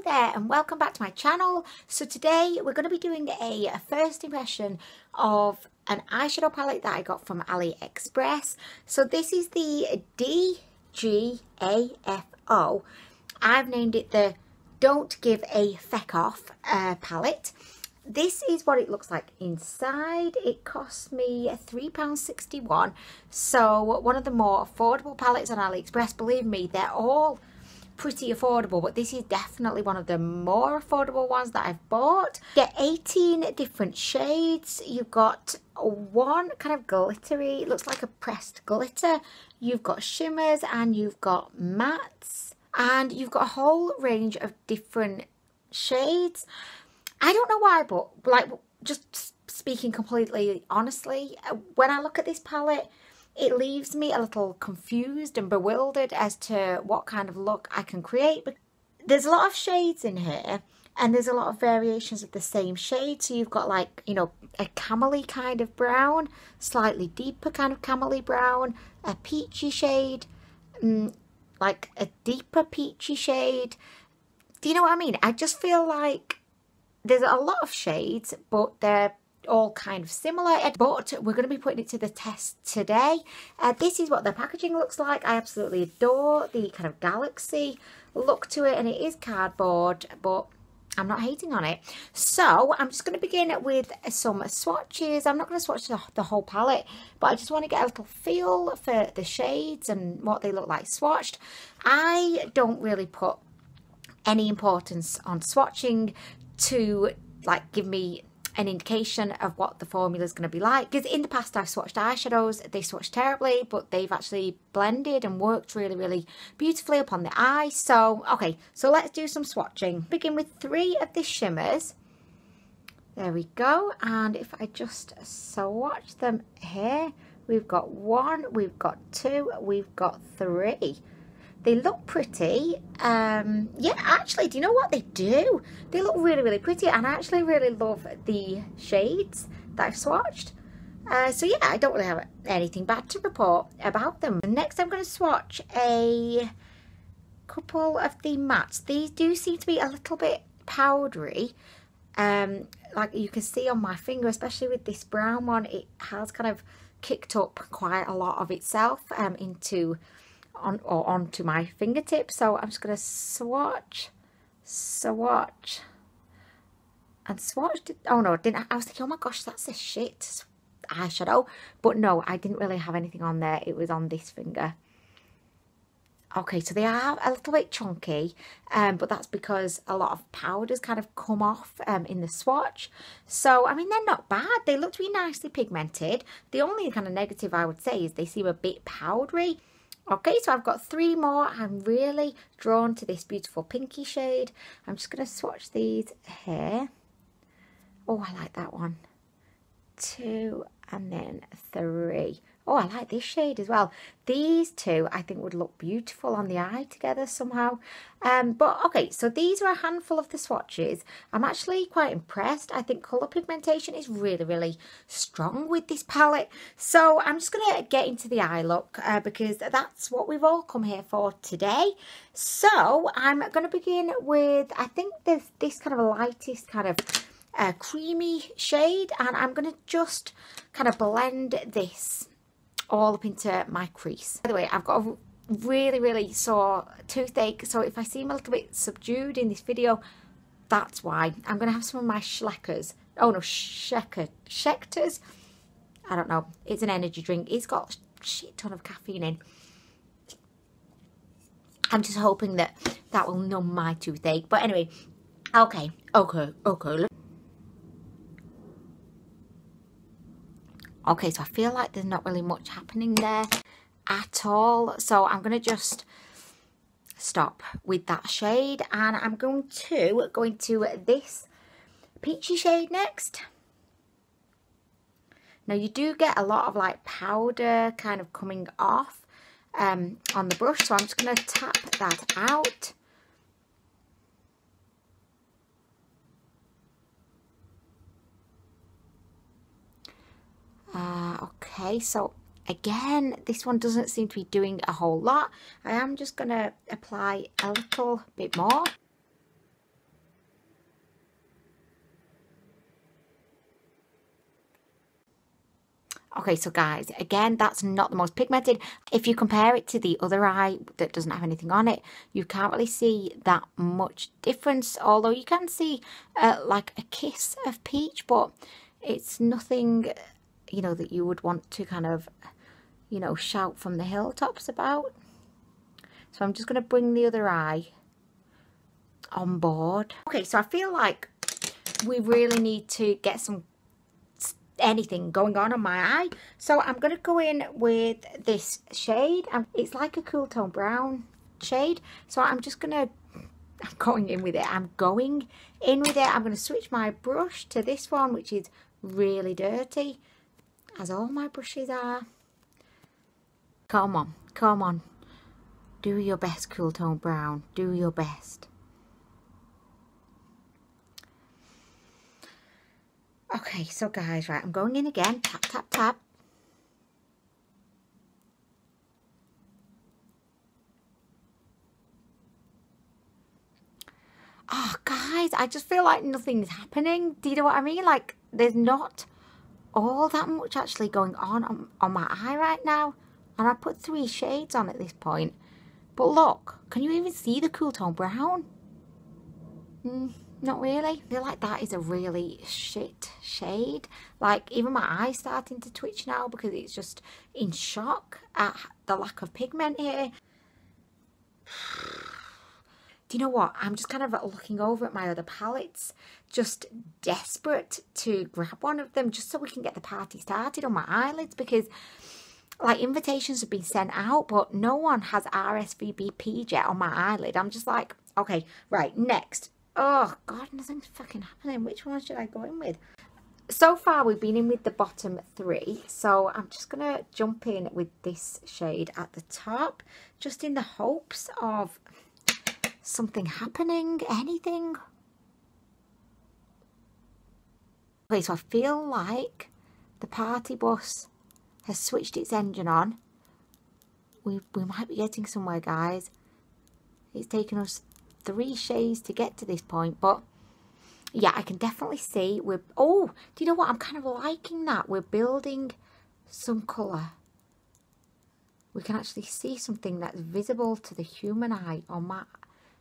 there and welcome back to my channel. So today we're going to be doing a first impression of an eyeshadow palette that I got from AliExpress. So this is the DGAFO. I've named it the Don't Give a Feck Off palette. This is what it looks like inside. It cost me £3.61. So one of the more affordable palettes on AliExpress. Believe me, they're all pretty affordable, but this is definitely one of the more affordable ones that I've bought. You get 18 different shades. You've got one kind of glittery, it looks like a pressed glitter. You've got shimmers and you've got mattes, and you've got a whole range of different shades. I don't know why, but like, just speaking completely honestly, when I look at this palette, it leaves me a little confused and bewildered as to what kind of look I can create. But there's a lot of shades in here and there's a lot of variations of the same shade. So you've got, like, you know, a camely kind of brown, slightly deeper kind of camely brown, a peachy shade, like a deeper peachy shade. Do you know what I mean? I just feel like there's a lot of shades, but they're all kind of similar, but we're going to be putting it to the test today. This is what the packaging looks like. I absolutely adore the kind of galaxy look to it, and it is cardboard, but I'm not hating on it. So I'm just going to begin with some swatches. I'm not going to swatch the whole palette, but I just want to get a little feel for the shades and what they look like swatched. I don't really put any importance on swatching to, like, give me an indication of what the formula is going to be like, because in the past I've swatched eyeshadows, they swatch terribly, but they've actually blended and worked really beautifully upon the eye. So okay, so let's do some swatching. Begin with 3 of the shimmers. There we go. And if I just swatch them here, we've got 1, we've got 2, we've got 3. They look pretty. Yeah, actually, do you know what they do? They look really pretty, and I actually really love the shades that I've swatched. So yeah, I don't really have anything bad to report about them. Next, I'm going to swatch a couple of the mattes. These do seem to be a little bit powdery. Like you can see on my finger, especially with this brown one, it has kind of kicked up quite a lot of itself onto my fingertips. So I'm just going to swatch and swatch. Oh no, I was thinking, oh my gosh, that's a shit eyeshadow, but no, I didn't really have anything on there. It was on this finger. Okay, so they are a little bit chunky, but that's because a lot of powders kind of come off in the swatch. So I mean, they're not bad. They look to be nicely pigmented. The only kind of negative I would say is they seem a bit powdery. Okay, so I've got 3 more. I'm really drawn to this beautiful pinky shade. I'm just going to swatch these here. Oh, I like that one. 2 and then 3. Oh, I like this shade as well. These 2 I think would look beautiful on the eye together somehow. But okay, so these are a handful of the swatches. I'm actually quite impressed. I think colour pigmentation is really strong with this palette. So I'm just going to get into the eye look because that's what we've all come here for today. So I'm going to begin with, I think this kind of lightest kind of creamy shade, and I'm going to just kind of blend this all up into my crease. By the way, I've got a really sore toothache, so if I seem a little bit subdued in this video, that's why. I'm going to have some of my Schleckers. Oh no, Schechters. I don't know. It's an energy drink. It's got a shit ton of caffeine in. I'm just hoping that will numb my toothache. But anyway, okay. Okay, so I feel like there's not really much happening there at all. So I'm going to just stop with that shade. And I'm going to go into this peachy shade next. Now, you do get a lot of, like, powder kind of coming off on the brush. So I'm just going to tap that out. Okay, so again, this one doesn't seem to be doing a whole lot. I am just going to apply a little bit more. Okay, so guys, again, that's not the most pigmented. If you compare it to the other eye that doesn't have anything on it, you can't really see that much difference. Although you can see like a kiss of peach, but it's nothing, you know, that you would want to kind of, you know, shout from the hilltops about. So I'm just going to bring the other eye on board. Okay, so I feel like we really need to get anything going on my eye, so I'm going to go in with this shade. It's like a cool tone brown shade, so I'm going in with it. I'm going to switch my brush to this one, which is really dirty, as all my brushes are. Come on, do your best, cool tone brown, do your best. Okay, so guys, right, I'm going in again, tap, tap, tap. Oh, guys, I just feel like nothing's happening. Do you know what I mean? Like, there's not all that much actually going on my eye right now. And I put 3 shades on at this point. But look, can you even see the cool tone brown? Not really. I feel like that is a really shit shade. Like, even my eye's starting to twitch now because it's just in shock at the lack of pigment here. Do you know what? I'm just kind of looking over at my other palettes, just desperate to grab one of them just so we can get the party started on my eyelids, because like invitations have been sent out, but no one has RSVP yet on my eyelid. I'm just like, okay, right, next. Oh, God, nothing's fucking happening. Which one should I go in with? So far, we've been in with the bottom 3. So I'm just going to jump in with this shade at the top, just in the hopes of something happening, anything. Okay, so I feel like the party bus has switched its engine on. We might be getting somewhere, guys. It's taken us 3 shades to get to this point, but yeah, I can definitely see oh, do you know what? I'm kind of liking that. We're building some colour. We can actually see something that's visible to the human eye on my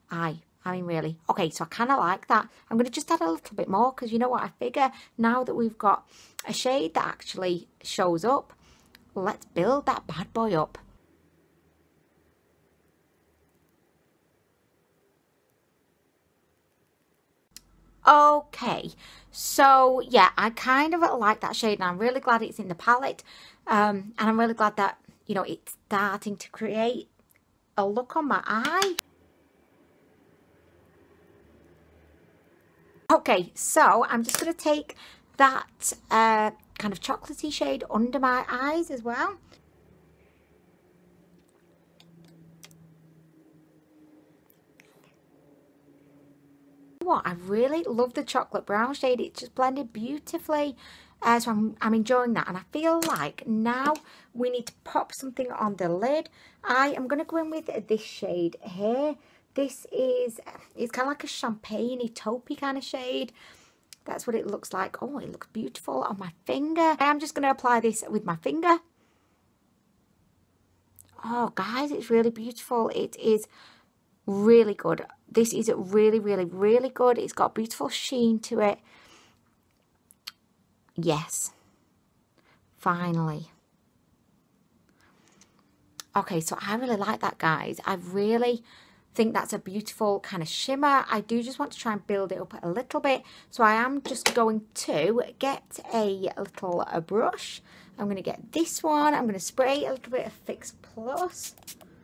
eye. I mean, really. Okay, so I kind of like that. I'm going to just add a little bit more because you know what? I figure now that we've got a shade that actually shows up, let's build that bad boy up. Okay, so yeah, I kind of like that shade, and I'm really glad it's in the palette, and I'm really glad that, you know, it's starting to create a look on my eye. Okay, so I'm just going to take that kind of chocolatey shade under my eyes as well. What I really love the chocolate brown shade. It's just blended beautifully, so I'm enjoying that, and I feel like now we need to pop something on the lid. I am going to go in with this shade here. This is, it's kind of like a champagne-y taupey kind of shade. That's what it looks like. Oh, it looks beautiful on my finger. I'm just going to apply this with my finger. Oh, guys, it's really beautiful. It is really good. This is really, really, really good. It's got beautiful sheen to it. Yes. Finally. Okay, so I really like that, guys. I really think that's a beautiful kind of shimmer. I do just want to try and build it up a little bit. So I am just going to get a little brush. I'm going to get this one. I'm going to spray a little bit of Fix Plus.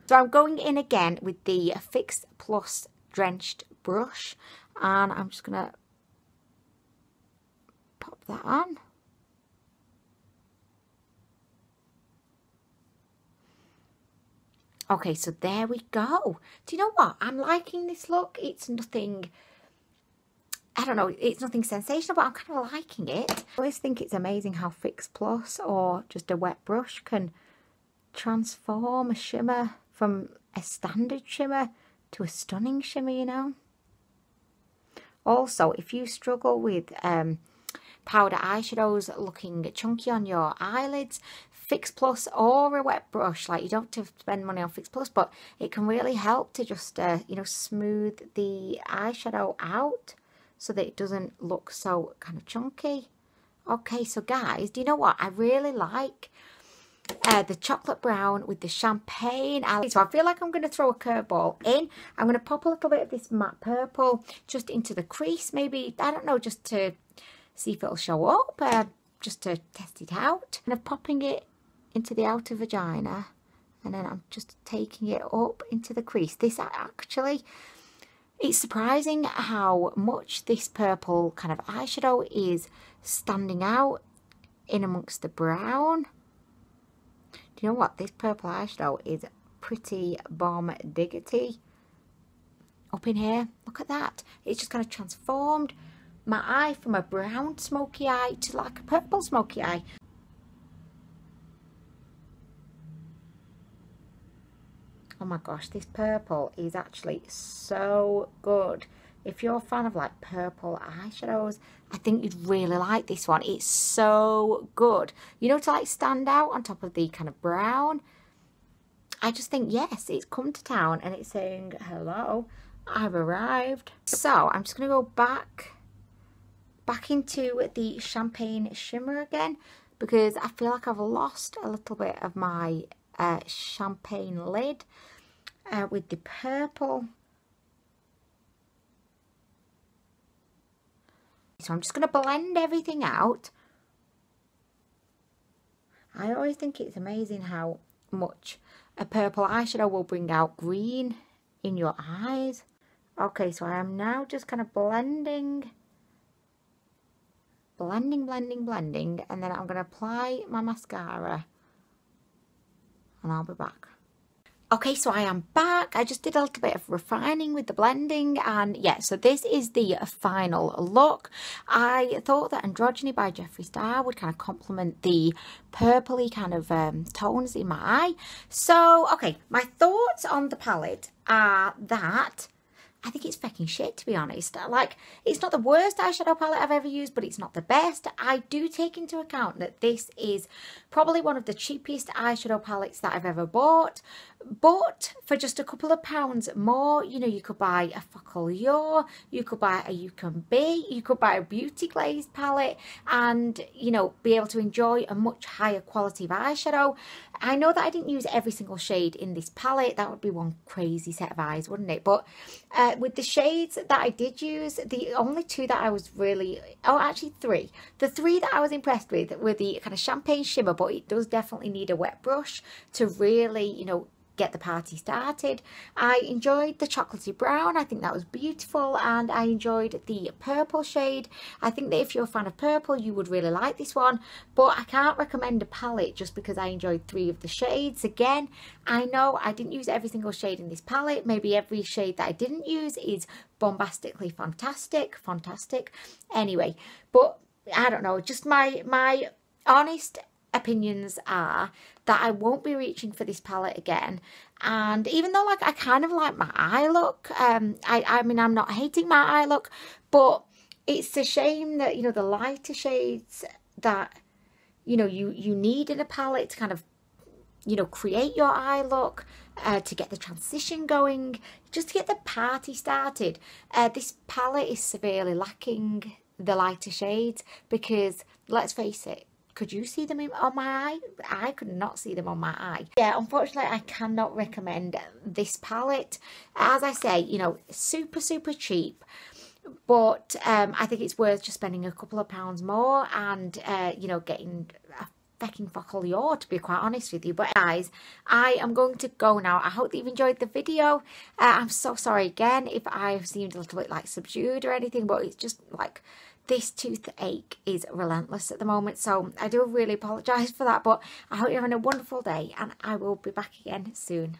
So I'm going in again with the Fix Plus drenched brush, and I'm just going to pop that on. Okay, so there we go. Do you know what? I'm liking this look. It's nothing, I don't know, it's nothing sensational, but I'm kind of liking it. I always think it's amazing how Fix Plus or just a wet brush can transform a shimmer from a standard shimmer to a stunning shimmer, you know. Also, if you struggle with powder eyeshadows looking chunky on your eyelids, Fix Plus or a wet brush, like you don't have to spend money on Fix Plus, but it can really help to just you know, smooth the eyeshadow out so that it doesn't look so kind of chunky. Okay, so guys, do you know what I really like? The chocolate brown with the champagne. So I feel like I'm going to throw a curveball in. I'm going to pop a little bit of this matte purple just into the crease, maybe, I don't know, just to see if it'll show up, just to test it out. And I'm popping it into the outer vagina, and then I'm just taking it up into the crease. This actually, it's surprising how much this purple kind of eyeshadow is standing out in amongst the brown. Do you know what? This purple eyeshadow is pretty bomb diggity. Up in here, look at that. It's just kind of transformed my eye from a brown smoky eye to like a purple smoky eye. Oh my gosh, this purple is actually so good. If you're a fan of like purple eyeshadows, I think you'd really like this one. It's so good. You know, to like stand out on top of the kind of brown. I just think, yes, it's come to town and it's saying, hello, I've arrived. So I'm just going to go back into the champagne shimmer again, because I feel like I've lost a little bit of my champagne lid with the purple. So I'm just going to blend everything out. I always think it's amazing how much a purple eyeshadow will bring out green in your eyes. Okay, so I am now just kind of blending, and then I'm going to apply my mascara and I'll be back. Okay, so I am back. I just did a little bit of refining with the blending, and yeah, so this is the final look. I thought that Androgyny by Jeffree Star would kind of complement the purpley kind of tones in my eye. So, okay, my thoughts on the palette are that I think it's fucking shit, to be honest. Like, it's not the worst eyeshadow palette I've ever used, but it's not the best. I do take into account that this is probably one of the cheapest eyeshadow palettes that I've ever bought. But for just a couple of pounds more, you know, you could buy a Focalior, you could buy a UCB, you could buy a Beauty Glaze palette and, you know, be able to enjoy a much higher quality of eyeshadow. I know that I didn't use every single shade in this palette. That would be one crazy set of eyes, wouldn't it? But with the shades that I did use, the only two that I was really, oh, actually three. The three that I was impressed with were the kind of champagne shimmer, but it does definitely need a wet brush to really, you know, get the party started. I enjoyed the chocolatey brown. I think that was beautiful, and I enjoyed the purple shade. I think that if you're a fan of purple, you would really like this one, but I can't recommend a palette just because I enjoyed three of the shades. Again, I know I didn't use every single shade in this palette. Maybe every shade that I didn't use is bombastically fantastic. Anyway, but I don't know, just my honest opinions are that I won't be reaching for this palette again. And even though, like, I kind of like my eye look, I mean, I'm not hating my eye look, but it's a shame that, you know, the lighter shades that, you know, you need in a palette to kind of, you know, create your eye look, to get the transition going, just to get the party started. This palette is severely lacking the lighter shades, because let's face it, could you see them on my eye? I could not see them on my eye. Yeah, unfortunately, I cannot recommend this palette. As I say, you know, super cheap. But I think it's worth just spending a couple of pounds more and, you know, getting a fucking Focalior, to be quite honest with you. But guys, I am going to go now. I hope that you've enjoyed the video. I'm so sorry again if I've seemed a little bit like subdued or anything, but it's just like, this toothache is relentless at the moment, so I do really apologise for that, but I hope you're having a wonderful day and I will be back again soon.